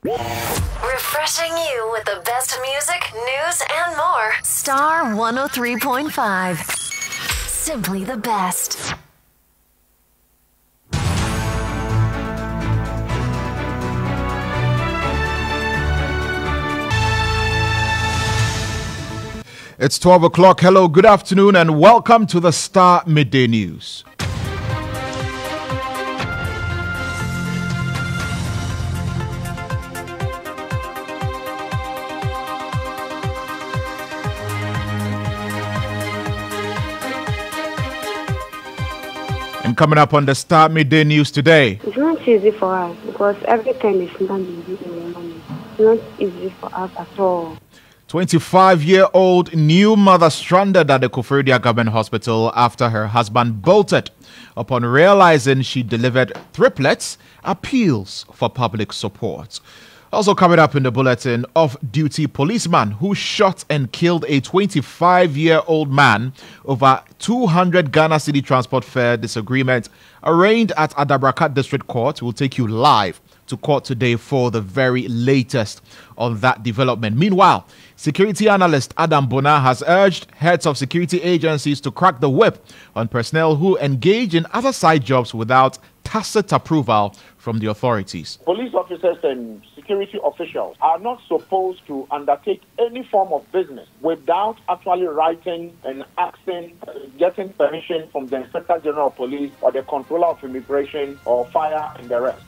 Refreshing you with the best music, news, and more. Star 103.5. Simply the best. It's 12 o'clock. Hello, good afternoon, and welcome to the Starr Midday News. And coming up on the Starr Midday News today. It's not easy for us because everything is not easy in the morning. It's not easy for us at all. 25-year-old new mother stranded at the Koforidua Government Hospital after her husband bolted. Upon realizing she delivered triplets, appeals for public support. Also coming up in the bulletin, off-duty policeman who shot and killed a 25-year-old man over 200 Ghana City transport fare disagreement arraigned at Adabraka District Court will take you live to court today for the very latest on that development. Meanwhile, security analyst Adam Bona has urged heads of security agencies to crack the whip on personnel who engage in other side jobs without tacit approval from the authorities. Police officers and security officials are not supposed to undertake any form of business without actually writing and asking, getting permission from the Inspector General of Police or the Controller of Immigration or Fire and the rest.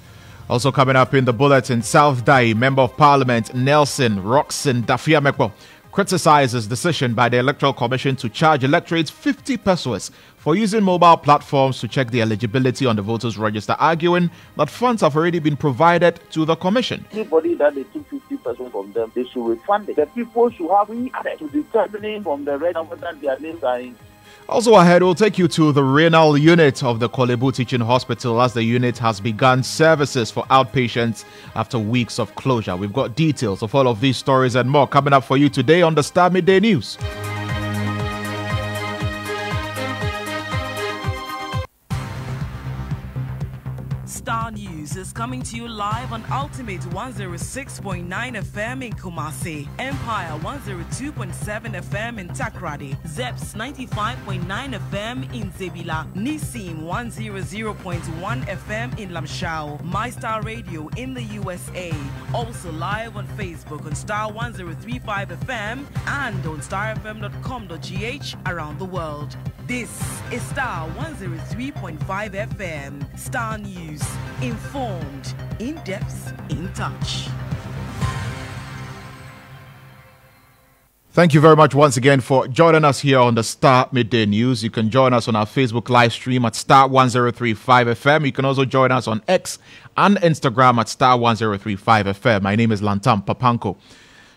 Also coming up in the bulletin, South Dai Member of Parliament Nelson Roxon Dafiamekbo criticizes decision by the Electoral Commission to charge electorates 50 pesos for using mobile platforms to check the eligibility on the voters' register, arguing that funds have already been provided to the Commission. Anybody that they took 50 pesos from them, they should refund it. The people should have access to determining from the red number that their names are in. Also ahead, we'll take you to the renal unit of the Kolebu Teaching Hospital as the unit has begun services for outpatients after weeks of closure. We've got details of all of these stories and more coming up for you today on the Starr Midday News. Starr News is coming to you live on Ultimate 106.9 FM in Kumasi, Empire 102.7 FM in Takrady, Zeps 95.9 FM in Zebila, Nissim 100.1 FM in Lamshao, My Star Radio in the USA, also live on Facebook on Star 103.5 FM and on starfm.com.gh around the world. This is Star 103.5 FM, Starr News, informed, in depth, in touch. Thank you very much once again for joining us here on the Starr Midday News. You can join us on our Facebook live stream at Star 103.5 FM. You can also join us on X and Instagram at Star 103.5 FM. My name is Lantam, Papanko.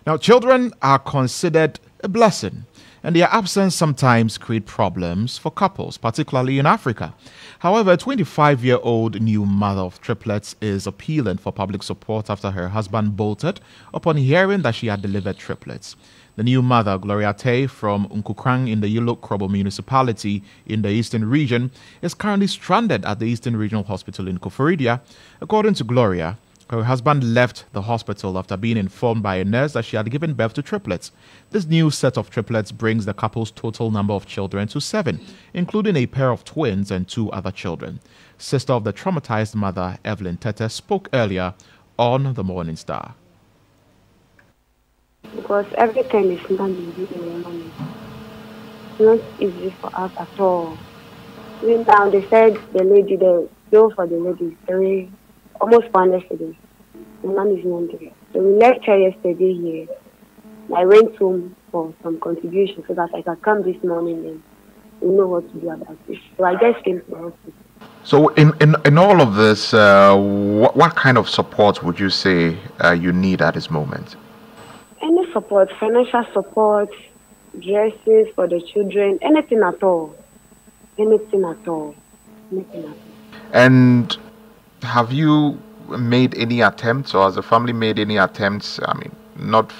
Now, children are considered a blessing, and their absence sometimes create problems for couples, particularly in Africa. However, a 25-year-old new mother of triplets is appealing for public support after her husband bolted upon hearing that she had delivered triplets. The new mother, Gloria Tay, from Nkukrang in the Yulok Krobo municipality in the Eastern region, is currently stranded at the Eastern Regional Hospital in Koforidua. According to Gloria, her husband left the hospital after being informed by a nurse that she had given birth to triplets. This new set of triplets brings the couple's total number of children to 7, including a pair of twins and 2 other children. Sister of the traumatized mother, Evelyn Tete, spoke earlier on the Morning Star. Because everything is not easy in the morning. It's not easy for us at all. Even now, they said the lady, the bill for the lady is very, almost 400 cedis. The man is not there. So we left her yesterday here. I went home for some contribution so that I can come this morning and we know what to do about it. So I just came to the hospital. So in all of this, what kind of support would you say you need at this moment? Any support, financial support, dresses for the children, anything at all. Anything at all. Anything at all. And have you made any attempts, or has the family made any attempts, I mean, not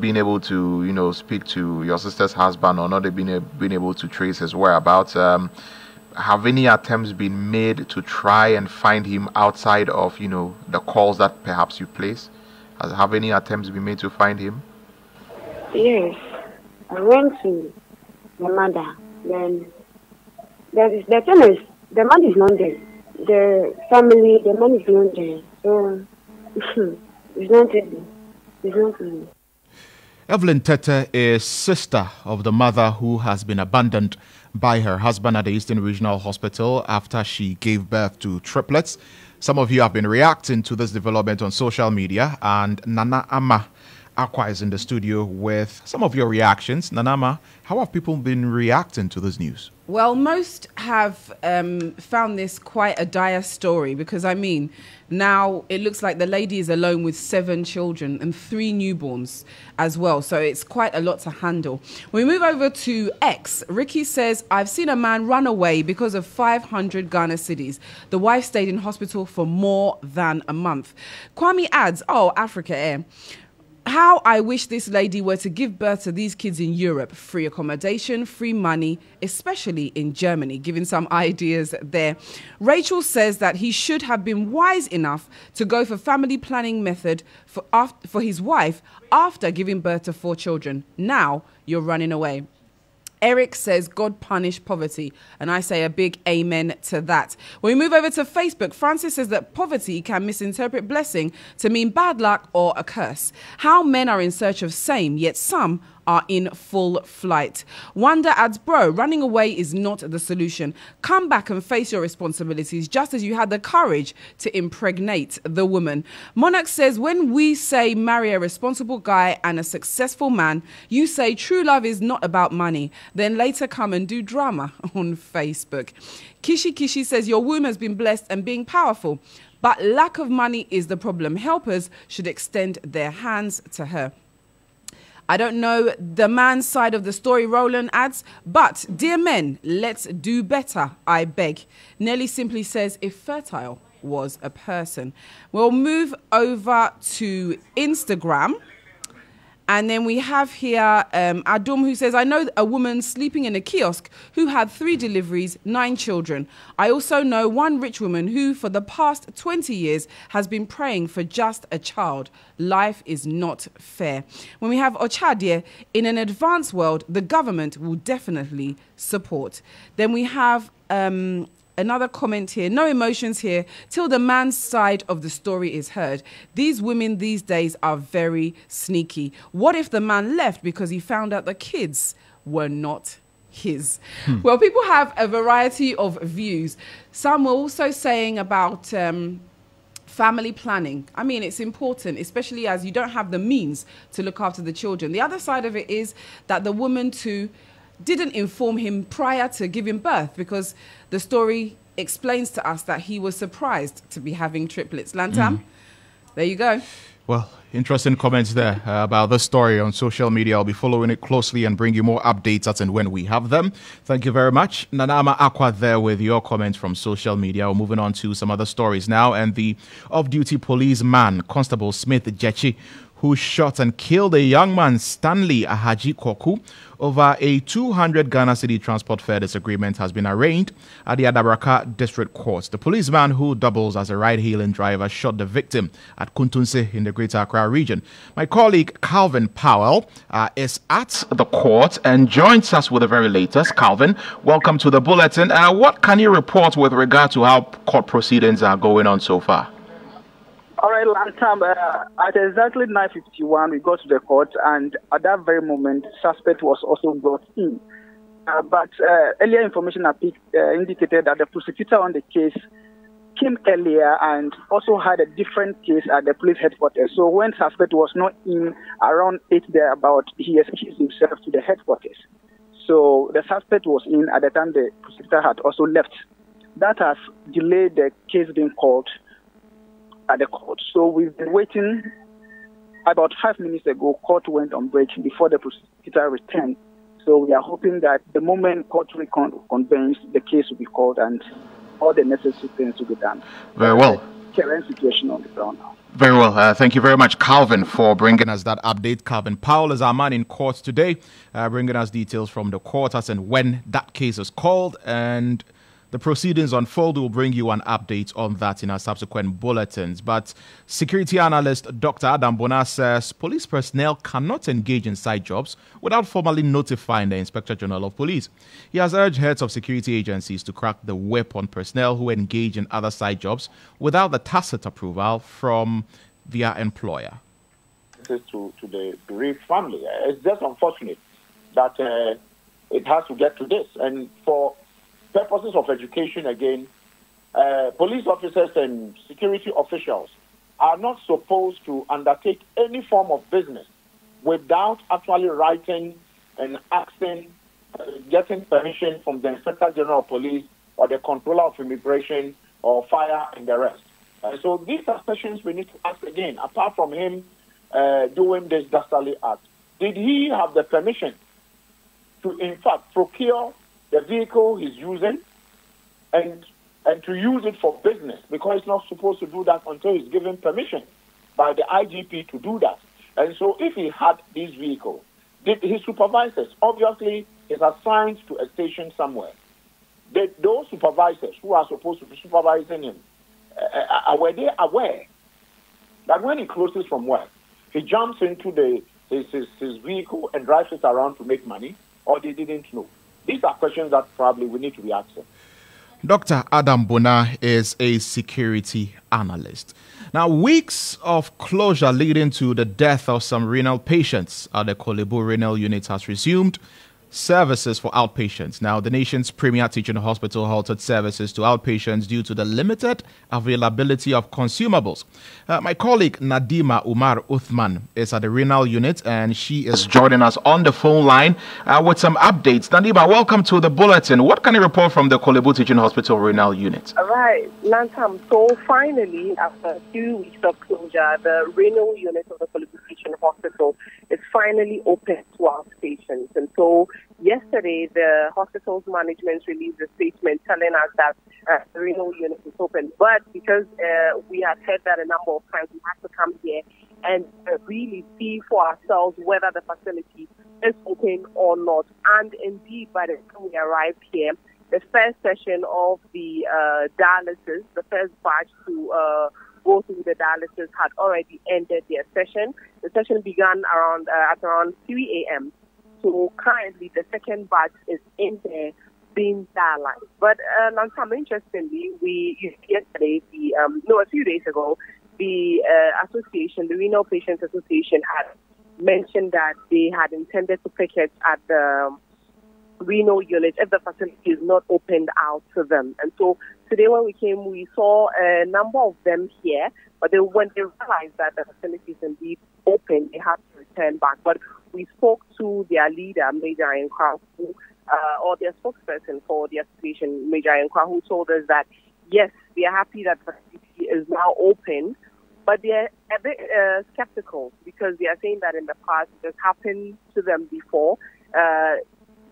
being able to, speak to your sister's husband, or not being able to trace his whereabouts? Have any attempts been made to try and find him outside of, the calls that perhaps you place? Have any attempts been made to find him? Yes, I went to the mother. Then the thing is, the man is not there. The family, the man is not there. So it's not easy. It's not easy. Evelyn Tete is sister of the mother who has been abandoned by her husband at the Eastern Regional Hospital after she gave birth to triplets. Some of you have been reacting to this development on social media, and Nana Ama Aqua is in the studio with some of your reactions. Nana Ama, how have people been reacting to this news? Well, most have found this quite a dire story because, I mean, now it looks like the lady is alone with 7 children and 3 newborns as well. So it's quite a lot to handle. We move over to X. Ricky says, I've seen a man run away because of 500 Ghana cedis. The wife stayed in hospital for more than a month. Kwame adds, oh, Africa Air. How I wish this lady were to give birth to these kids in Europe. Free accommodation, free money, especially in Germany. Giving some ideas there. Rachel says that he should have been wise enough to go for family planning method for his wife after giving birth to 4 children. Now you're running away. Eric says, God punish poverty. And I say a big amen to that. When we move over to Facebook, Francis says that poverty can misinterpret blessing to mean bad luck or a curse. How men are in search of same, yet some are in full flight. Wanda adds, bro, running away is not the solution. Come back and face your responsibilities just as you had the courage to impregnate the woman. Monarch says, when we say marry a responsible guy and a successful man, you say true love is not about money. Then later come and do drama on Facebook. Kishi Kishi says, your womb has been blessed and being powerful, but lack of money is the problem. Helpers should extend their hands to her. I don't know the man's side of the story, Roland adds, but dear men, let's do better, I beg. Nelly simply says, if fertile was a person. We'll move over to Instagram. And then we have here Adum, who says, I know a woman sleeping in a kiosk who had 3 deliveries, 9 children. I also know one rich woman who for the past 20 years has been praying for just a child. Life is not fair. When we have Ochadie, in an advanced world, the government will definitely support. Then we have another comment here, no emotions here till the man's side of the story is heard. These women these days are very sneaky. What if the man left because he found out the kids were not his? Well, people have a variety of views. Some were also saying about family planning. I mean, it's important, especially as you don't have the means to look after the children. The other side of it is that the woman too didn't inform him prior to giving birth, because the story explains to us that he was surprised to be having triplets. Lantam, there you go. Well, interesting comments there about this story on social media. I'll be following it closely and bring you more updates as and when we have them. Thank you very much. Nanama Aqua there with your comments from social media. We're moving on to some other stories now. And the off-duty policeman, Constable Smith Jechi, who shot and killed a young man, Stanley Ahaji Koku, over a 200 Ghana City transport fare disagreement has been arraigned at the Adabraka District Court. The policeman, who doubles as a ride-hailing driver, shot the victim at Kuntunse in the Greater Accra region. My colleague Calvin Powell is at the court and joins us with the very latest. Calvin, welcome to the bulletin. What can you report with regard to how court proceedings are going on so far? All right, Lantam, at exactly 9:51, we got to the court, and at that very moment, suspect was also brought in. But earlier information indicated that the prosecutor on the case came earlier and also had a different case at the police headquarters. So when suspect was not in around 8 thereabout, he excused himself to the headquarters. So the suspect was in at the time the prosecutor had also left. That has delayed the case being called at the court. So we've been waiting. About 5 minutes ago, court went on break before the prosecutor returned. So we are hoping that the moment court reconvenes, the case will be called and all the necessary things will be done. Very well. Current situation on the ground now. Very well. Thank you very much, Calvin, for bringing us that update. Calvin Powell is our man in court today, bringing us details from the court as and when that case is called. And the proceedings unfold. We'll bring you an update on that in our subsequent bulletins. But security analyst Dr. Adam Bona says police personnel cannot engage in side jobs without formally notifying the Inspector General of Police. He has urged heads of security agencies to crack the whip on personnel who engage in other side jobs without the tacit approval from their employer. To the bereaved family. It's just unfortunate that it has to get to this. And for purposes of education, again, police officers and security officials are not supposed to undertake any form of business without actually writing and asking, getting permission from the Inspector General of Police or the Controller of Immigration or Fire and the rest. So these are questions we need to ask again. Apart from him doing this dastardly act, did he have the permission to, in fact, procure the vehicle he's using and to use it for business? Because he's not supposed to do that until he's given permission by the IGP to do that. And so if he had this vehicle, his supervisors, obviously, is assigned to a station somewhere. Those supervisors who are supposed to be supervising him, were they aware that when he closes from work, he jumps into his vehicle and drives it around to make money, or they didn't know? These are questions that probably we need to be asking. Dr. Adam Bona is a security analyst. Now, weeks of closure leading to the death of some renal patients at the Kolebu Renal Unit has resumed services for outpatients. Now, the nation's premier teaching hospital halted services to outpatients due to the limited availability of consumables. My colleague Nadima Umar Uthman is at the renal unit and she is joining us on the phone line with some updates. Nadima, welcome to the bulletin. What can you report from the Kolebu Teaching Hospital renal unit? Right, Lantam. So finally, after 2 weeks of closure, the renal unit of the Kolebu Teaching Hospital is finally open to outpatients. And so yesterday, the hospital's management released a statement telling us that the renal unit is open. But because we had heard that a number of times, we have to come here and really see for ourselves whether the facility is open or not. And indeed, by the time we arrived here, the first session of the dialysis, the first batch to go through the dialysis had already ended their session. The session began at around 3 a.m. So currently, the second batch is in there being dialyzed. But interestingly, a few days ago, the association, the Renal Patients Association, had mentioned that they had intended to picket at the renal unit if the facility is not opened out to them. And so today when we came, we saw a number of them here, but when they realized that the facility is indeed open, they had to return back. But we spoke to their leader, Major Nkwa, or their spokesperson for the association, Major Nkwa, who told us that, yes, they are happy that the facility is now open, but they're a bit skeptical because they are saying that in the past it has happened to them before.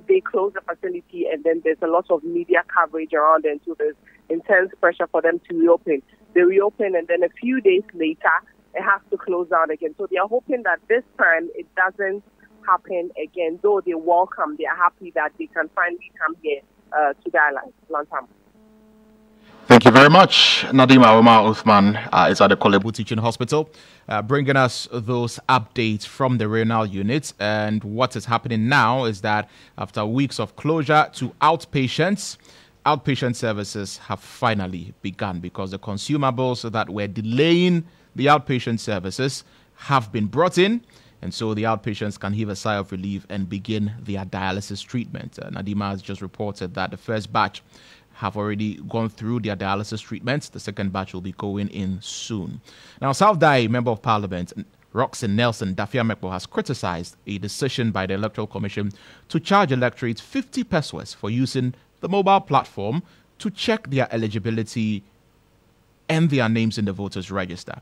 They close the facility and then there's a lot of media coverage around it, so there's intense pressure for them to reopen. They reopen and then a few days later, it has to close down again. So they are hoping that this time it doesn't happen again, though they welcome, they are happy that they can finally come here to dialyze. Lantam. Thank you very much. Nadima Omar Uthman is at the Kolebu Teaching Hospital, bringing us those updates from the renal unit. And what is happening now is that after weeks of closure to outpatients, outpatient services have finally begun because the consumables that were delaying the outpatient services have been brought in. And so the outpatients can heave a sigh of relief and begin their dialysis treatment. Nadima has just reported that the first batch have already gone through their dialysis treatments. The second batch will be going in soon. Now, South Dai Member of Parliament Roxanne Nelson Dafiamekbo has criticized a decision by the Electoral Commission to charge electorates 50 pesos for using the mobile platform to check their eligibility and their names in the voters' register.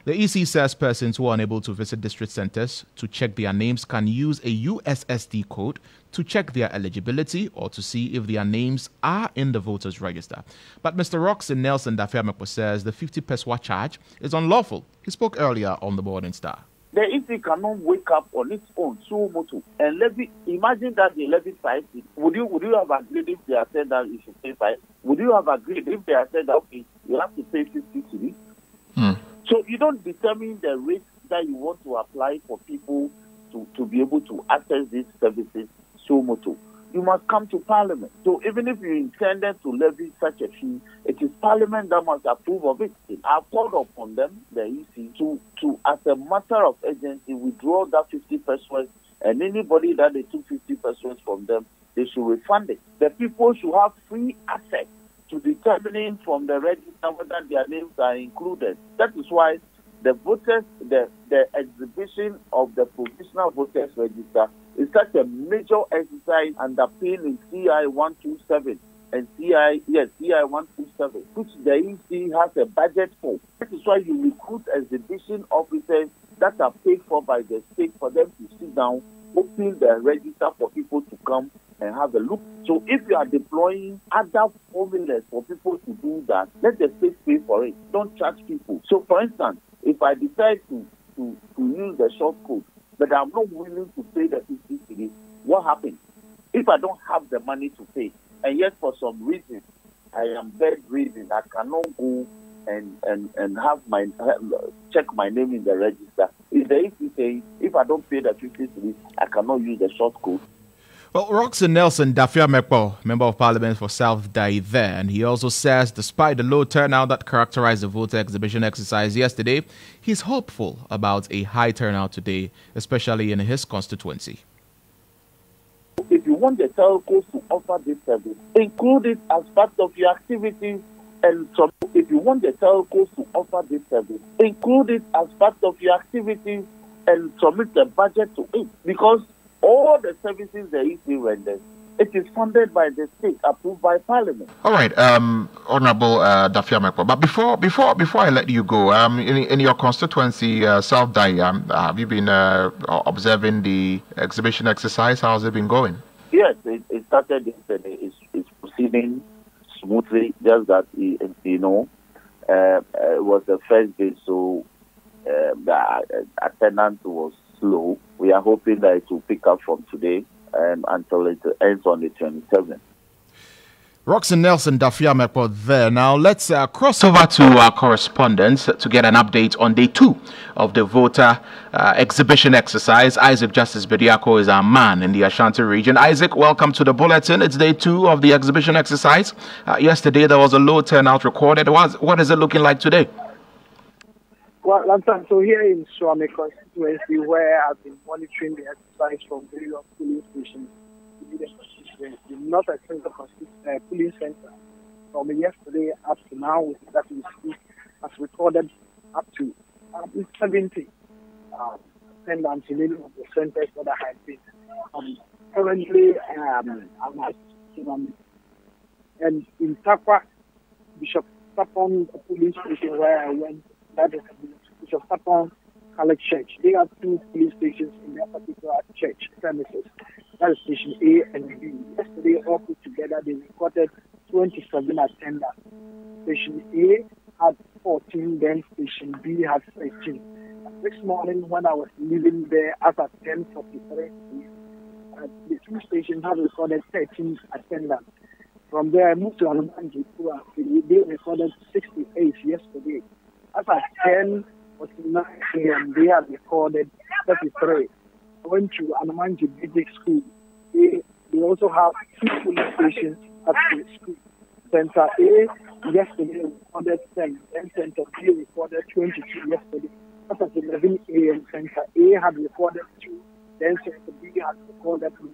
The EC says persons who are unable to visit district centers to check their names can use a USSD code to check their eligibility or to see if their names are in the voters' register. But Mr. Roxanne Nelson Dafiamekbo says the 50 peso charge is unlawful. He spoke earlier on the Morning Star. The EC cannot wake up on its own, suo motu, and levy. Imagine that they levy 5. Would you have agreed if they had said that you should pay 5? Would you have agreed if they had said that, okay, you have to pay 50 cedis? So you don't determine the rate that you want to apply for people to be able to access these services, suo motu. You must come to Parliament. So even if you intended to levy such a fee, it is Parliament that must approve of it. I've called upon them, the EC, to as a matter of urgency, withdraw that 50 pesos, and anybody that they took 50 pesos from them, they should refund it. The people should have free access to determining from the register whether their names are included. That is why the voters, the exhibition of the provisional voters register is such a major exercise underpinned in CI 127 and CI 127, which the EC has a budget for. That is why you recruit exhibition officers that are paid for by the state for them to sit down, open the register for people to come and have a look. So if you are deploying other formulas for people to do that, let the state pay for it. Don't charge people. So for instance, if I decide to use the short code, but I'm not willing to pay the 50 cedis, what happens? If I don't have the money to pay, and yet for some reason I am bedridden, I cannot go and have my check my name in the register. If the EC say if I don't pay the 50 cedis, I cannot use the short code. Well, Roxanne Nelson Dafiamekpo, Member of Parliament for South Dai there, and he also says despite the low turnout that characterized the voter exhibition exercise yesterday, he's hopeful about a high turnout today, especially in his constituency. If you want the telcos to offer this service, include it as part of your activities. And so if you want the telcos to offer this service, include it as part of your activities and submit the budget to it. Because all the services the EC renders, it is funded by the state, approved by Parliament. All right, Honorable Dafiamekpo. But before I let you go, in your constituency, South Dai, have you been observing the exhibition exercise? How has it been going? Yes, it started yesterday. It's proceeding smoothly. Just that it was the first day, so the attendance was slow. We are hoping that it will pick up from today until it ends on the 27th. Roxanne Nelson Dafiamekpo there. Now let's cross over to our correspondents to get an update on day 2 of the voter exhibition exercise. Isaac Justice Bediako is our man in the Ashanti region. Isaac, welcome to the bulletin. It's day 2 of the exhibition exercise. Yesterday there was a low turnout recorded. What is it looking like today? Well, Lantam, so here in Swami constituency, where I've been monitoring the exercise from various polling stations, the North Central polling center from yesterday up to now, that we speak, has recorded up to 70 attendants in any of the centers that I have been. Currently, and in Takwa, Bishop Tapon police station where I went, that is Bishop Tapon Catholic Church. They have 2 police stations in their particular church premises. That is Station A and B. Yesterday, all put together, they recorded 27 attendants. Station A had 14, then Station B had 13. This morning, when I was leaving there, as at 10:43, the 2 stations had recorded 13 attendants. From there, I moved to Anumanji. They recorded 68 yesterday. As at 10:49 a.m., they had recorded 33. I went to Anumanji Basic School. They also have 2 police stations at the school. Center A yesterday recorded 10, then Center B recorded 22 yesterday. As at 11 a.m., Center A had recorded 2, then Center B had recorded 9.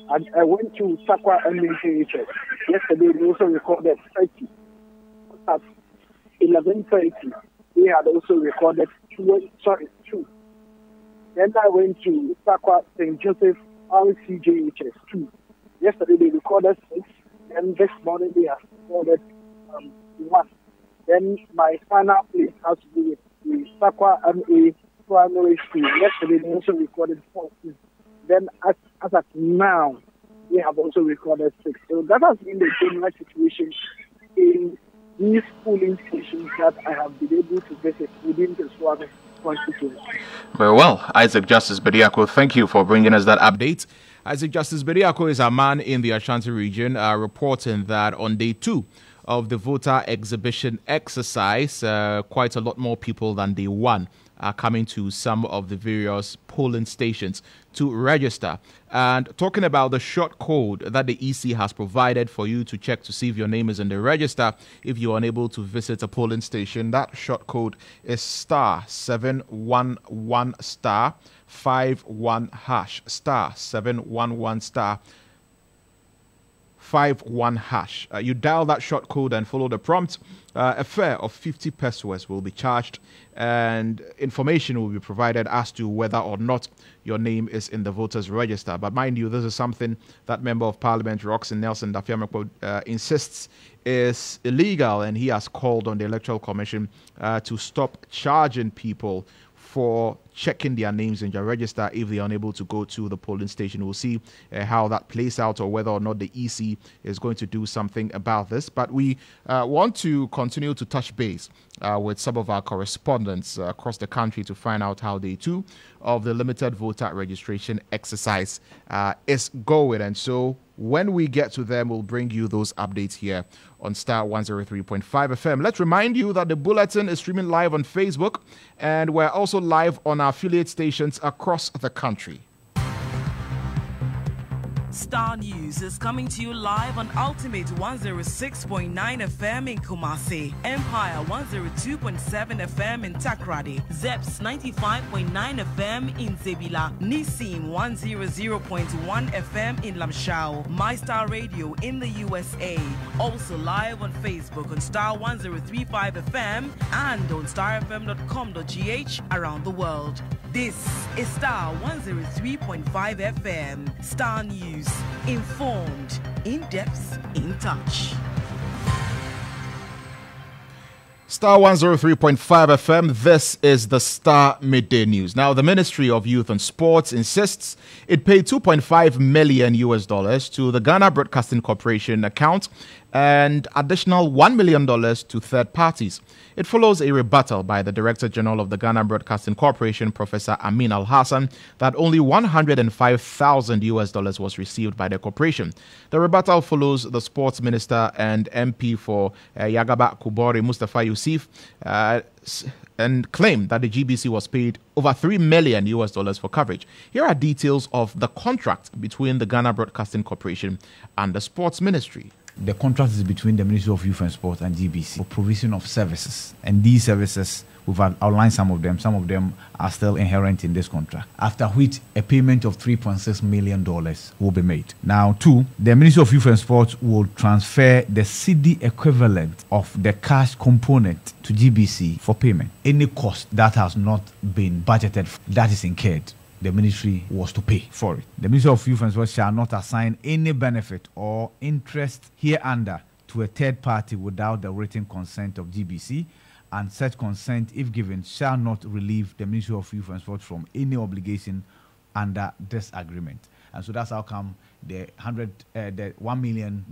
And I went to Sakwa MHS. Yesterday they also recorded 30. At 11:30, they had also recorded 2. Then I went to Sakwa St. Joseph RCJHS 2. Yesterday they recorded 6. Then this morning they have recorded 1. Then my final place has to do with the Sakwa MA Primary School. Yesterday they also recorded 14. Then as at now, they have also recorded 6. So that has been the general situation in these polling stations that I have been able to visit within the Swami constituents. Very well. Isaac Justice Bediako, thank you for bringing us that update. Isaac Justice Bediako is a man in the Ashanti region reporting that on day 2 of the voter exhibition exercise, quite a lot more people than day 1 are coming to some of the various polling stations to register. And talking about the short code that the EC has provided for you to check to see if your name is in the register if you're unable to visit a polling station, that short code is star 711 star 51 hash, star 711 star 51 hash. You dial that short code and follow the prompt. A fare of 50 pesos will be charged, and information will be provided as to whether or not your name is in the voters register. But mind you, this is something that Member of Parliament Roxanne Nelson Dafiamekpo insists is illegal, and he has called on the Electoral Commission to stop charging people for checking their names in the register if they are unable to go to the polling station. We'll see how that plays out, or whether or not the EC is going to do something about this. But we want to continue to touch base with some of our correspondents across the country to find out how day 2 of the limited voter registration exercise is going. And so when we get to them, we'll bring you those updates here on Star 103.5 FM. Let's remind you that the bulletin is streaming live on Facebook, and we're also live on our affiliate stations across the country. Star News is coming to you live on Ultimate 106.9 FM in Kumasi, Empire 102.7 FM in Takrady, Zeps 95.9 FM in Zebila, Nissim 100.1 FM in Lamshao, My Star Radio in the USA, also live on Facebook on Star 103.5 FM and on starfm.com.gh around the world. This is Star 103.5 FM. Star News. Informed, in depth, in touch. Star 103.5 FM, this is the Star Midday News. Now, the Ministry of Youth and Sports insists it paid $2.5 million to the Ghana Broadcasting Corporation account and additional $1 million to third parties. It follows a rebuttal by the Director General of the Ghana Broadcasting Corporation, Professor Amin Al-Hassan, that only $105,000 was received by the corporation. The rebuttal follows the Sports Minister and MP for Yagaba Kubori, Mustafa Yusuf, and claimed that the GBC was paid over $3 million for coverage. Here are details of the contract between the Ghana Broadcasting Corporation and the Sports Ministry. The contract is between the Ministry of Youth and Sport and GBC for provision of services. And these services, we've outlined some of them. Some of them are still inherent in this contract, after which a payment of $3.6 million will be made. Now, 2, the Ministry of Youth and Sport will transfer the CD equivalent of the cash component to GBC for payment. Any cost that has not been budgeted, that is incurred, the ministry was to pay for it. The Ministry of Youth and Sport shall not assign any benefit or interest hereunder to a third party without the written consent of GBC, and such consent, if given, shall not relieve the Ministry of Youth and Sport from any obligation under this agreement. And so that's how come the $1 million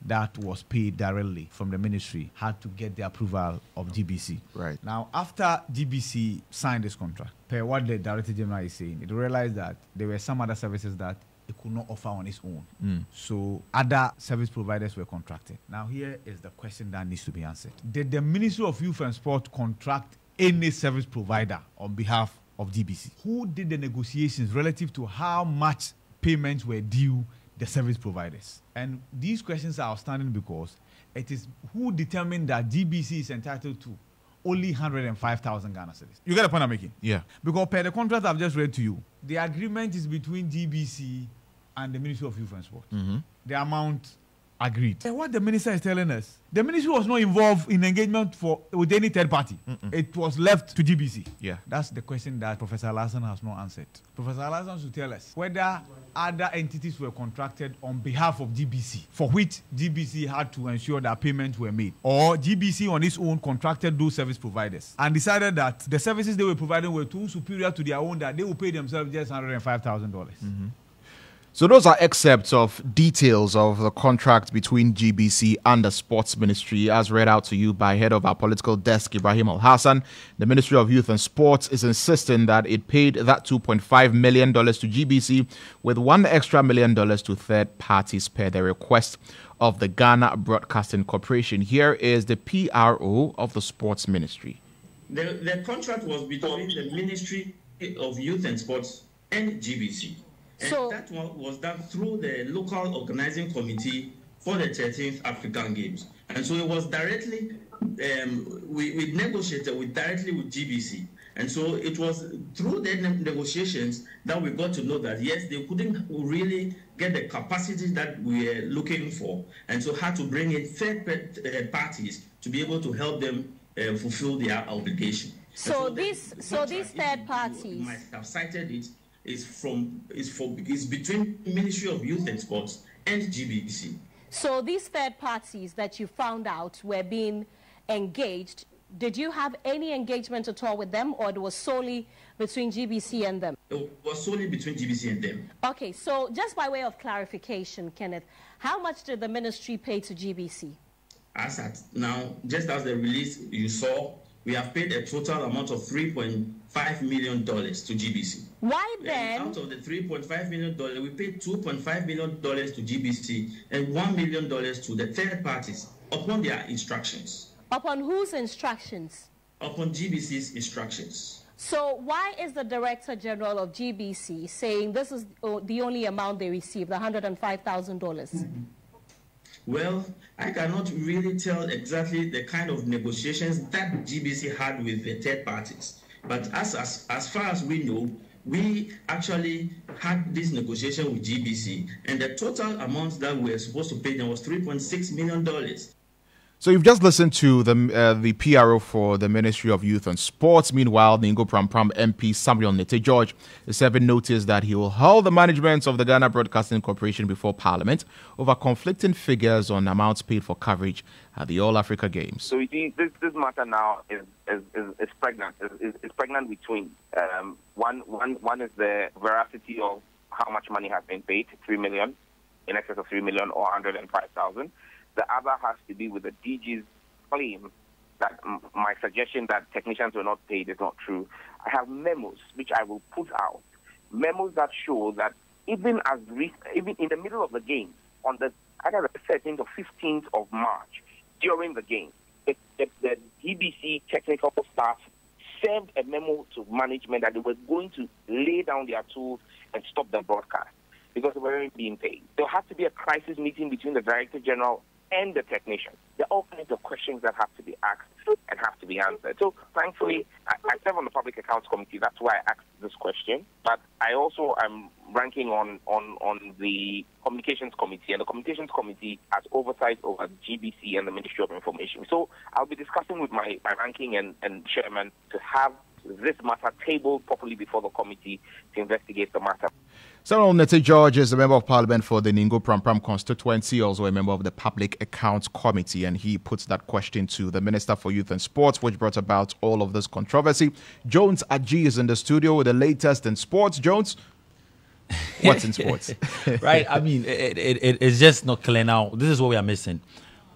that was paid directly from the ministry had to get the approval of GBC. Right. Now, after GBC signed this contract, per what the Director General is saying, it realized that there were some other services that it could not offer on its own. So other service providers were contracted. Now, here is the question that needs to be answered. Did the Ministry of Youth and Sport contract any service provider on behalf of GBC? Who did the negotiations relative to how much payments were due the service providers? And these questions are outstanding because it is who determined that GBC is entitled to only 105,000 Ghana cedis. You get the point I'm making? Yeah. Because per the contract I've just read to you, the agreement is between GBC and the Ministry of Youth and Sport. The amount agreed. And what the minister is telling us, the ministry was not involved in engagement with any third party. It was left to GBC. Yeah. That's the question that Professor Alassane has not answered. Professor Alassane should tell us whether other entities were contracted on behalf of GBC, for which GBC had to ensure that payments were made, or GBC on its own contracted those service providers and decided that the services they were providing were too superior to their own, that they would pay themselves just $105,000. So those are excerpts of details of the contract between GBC and the Sports Ministry, as read out to you by head of our political desk, Ibrahim Al-Hassan. The Ministry of Youth and Sports is insisting that it paid that $2.5 million to GBC with $1 extra million to third parties per the request of the Ghana Broadcasting Corporation. Here is the PRO of the Sports Ministry. The contract was between the Ministry of Youth and Sports and GBC. And that one was done through the local organizing committee for the 13th African Games. And so it was directly, we negotiated directly with GBC. And so it was through the negotiations that we got to know that, yes, they couldn't really get the capacity that we were looking for. And so had to bring in third parties to be able to help them fulfill their obligation. So these third parties, you might have cited it, is between Ministry of Youth and Sports and GBC. So these third parties that you found out were being engaged, did you have any engagement at all with them, or it was solely between GBC and them? It was solely between GBC and them. Okay, so just by way of clarification, Kenneth, how much did the ministry pay to GBC? As at now, just as the release you saw, we have paid a total amount of $3.5 million to GBC. Why then? And out of the $3.5 million, we paid $2.5 million to GBC and $1 million to the third parties upon their instructions. Upon whose instructions? Upon GBC's instructions. So why is the Director General of GBC saying this is the only amount they received, the $105,000? Well, I cannot really tell exactly the kind of negotiations that GBC had with the third parties. But as far as we know, we actually had this negotiation with GBC, and the total amount that we were supposed to pay them was $3.6 million. So you've just listened to the PRO for the Ministry of Youth and Sports. Meanwhile, the Ningo Pram MP Samuel Nete George is serving notice that he will hold the management of the Ghana Broadcasting Corporation before Parliament over conflicting figures on amounts paid for coverage at the All Africa Games. So you see, this matter now is pregnant. It's pregnant with twins. One is the veracity of how much money has been paid, $3 million, in excess of $3 million or $105,000. The other has to be with the DG's claim that my suggestion that technicians were not paid is not true. I have memos which I will put out, memos that show that even in the middle of the game, on the either the 13th or 15th of March, during the game, the DBC technical staff served a memo to management that they were going to lay down their tools and stop the broadcast because they weren't being paid. There had to be a crisis meeting between the Director General and the technician. There are all kinds of questions that have to be asked and have to be answered. So, thankfully, I serve on the Public Accounts Committee. That's why I asked this question. But I also am ranking on the Communications Committee, and the Communications Committee has oversight over GBC and the Ministry of Information. So, I'll be discussing with my ranking and chairman to have this matter tabled properly before the committee to investigate the matter. Samuel Nete George is a member of Parliament for the Ningo Pram constituency, also a member of the Public Accounts Committee, and he puts that question to the Minister for Youth and Sports, which brought about all of this controversy. Jones Aji is in the studio with the latest in sports. Jones, what's in sports? Right, I mean, it's just not clear now. This is what we are missing.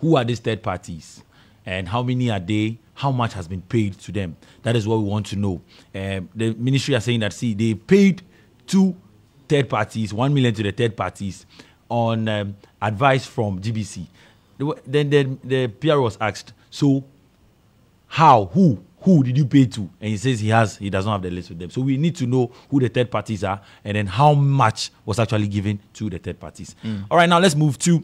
Who are these third parties? And how many are they? How much has been paid to them? That is what we want to know. The ministry are saying that, see, they paid two third parties, 1 million to the third parties on advice from GBC. Then the PR was asked, so how, who did you pay to? And he says he does not have the list with them. So we need to know who the third parties are and then how much was actually given to the third parties. All right, now let's move to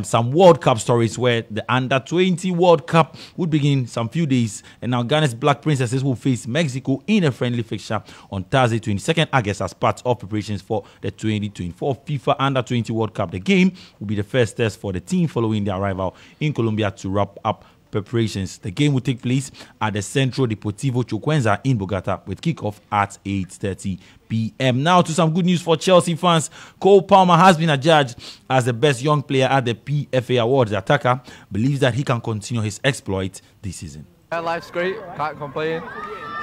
some World Cup stories where the Under-20 World Cup would begin some few days. And now Ghana's Black Princesses will face Mexico in a friendly fixture on Thursday, 22nd August as part of preparations for the 2024 FIFA Under-20 World Cup. The game will be the first test for the team following their arrival in Colombia to wrap up preparations. The game will take place at the Centro Deportivo Chocuenza in Bogota with kickoff at 8:30 p.m. Now to some good news for Chelsea fans. Cole Palmer has been adjudged as the best young player at the PFA Awards. The attacker believes that he can continue his exploit this season. Life's great, can't complain.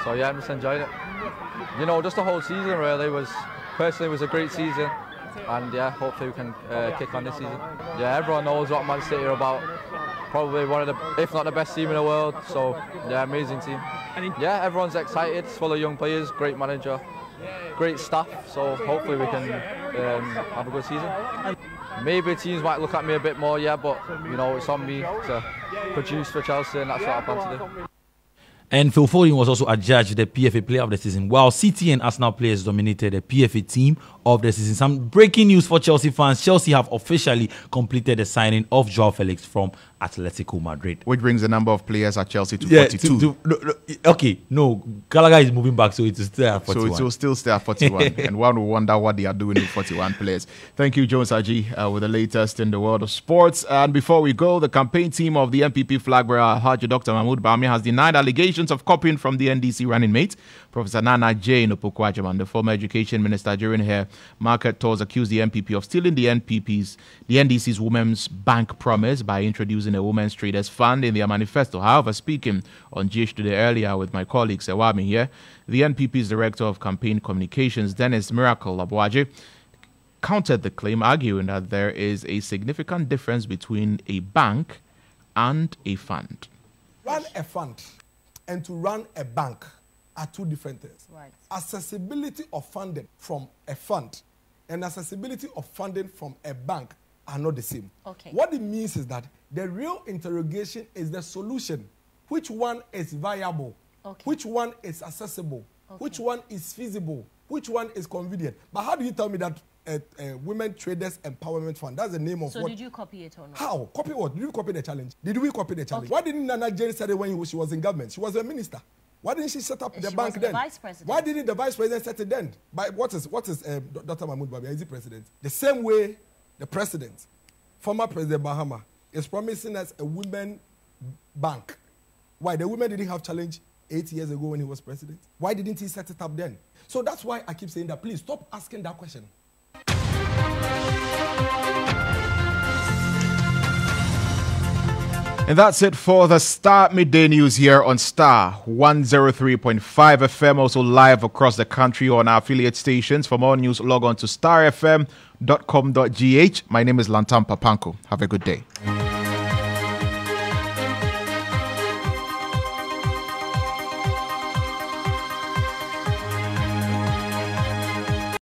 So yeah, I'm just enjoying it. You know, just the whole season really was a great season. and yeah, hopefully we can kick on this season. Yeah, everyone knows what Man City are about. Probably one of the, if not the best team in the world. So yeah, amazing team. Yeah, everyone's excited. It's full of young players, great manager, great staff. So hopefully we can have a good season. Maybe teams might look at me a bit more, yeah, but you know, it's on me to produce for Chelsea, and that's what I plan to do. And Phil Foden was also adjudged the PFA Player of the Season, while City and Arsenal players dominated the PFA Team of the Season. Some breaking news for Chelsea fans. Chelsea have officially completed the signing of Joao Felix from Atletico Madrid. Which brings the number of players at Chelsea to 42. Gallagher is moving back, so it will stay at 41. So it will still stay at 41. And one will wonder what they are doing with 41 players. Thank you, Jones Aji, with the latest in the world of sports. And before we go, the campaign team of the NPP flag bearer, Haji Dr. Mahmoud Bami, has denied allegations of copying from the NDC running mate, Professor Nana Jane Opoku-Agyeman. The former education minister during her market tours accused the NPP of stealing the NDC's Women's Bank promise by introducing a Women's Traders Fund in their manifesto. However, speaking on GH Today earlier with my colleague Sewami here, the NPP's Director of Campaign Communications, Dennis Miracle Labuaje, countered the claim, arguing that there is a significant difference between a bank and a fund. Run a fund and to run a bank are two different things. Right. Accessibility of funding from a fund and accessibility of funding from a bank are not the same. Okay. What it means is that the real interrogation is the solution. Which one is viable? Okay. Which one is accessible? Okay. Which one is feasible? Which one is convenient? But how do you tell me that Women Traders Empowerment Fund, that's the name of so what? Did you copy it or not? How? Copy what? Did you copy the challenge? Did we copy the challenge? Okay. Why didn't Nana Jane say it when she was in government? She was a minister. Why didn't she set up the bank then? The vice president. Why didn't the vice president set it then? What is Dr. Mahmoud Babi? Is he president? The same way the president, former President Bahama, is promising us a women bank. Why? The women didn't have challenge 8 years ago when he was president. Why didn't he set it up then? So that's why I keep saying that. Please stop asking that question. And that's it for the Star Midday News here on Star 103.5 FM, also live across the country on our affiliate stations. For more news, log on to starfm.com.gh. My name is Lantam Papanko. Have a good day.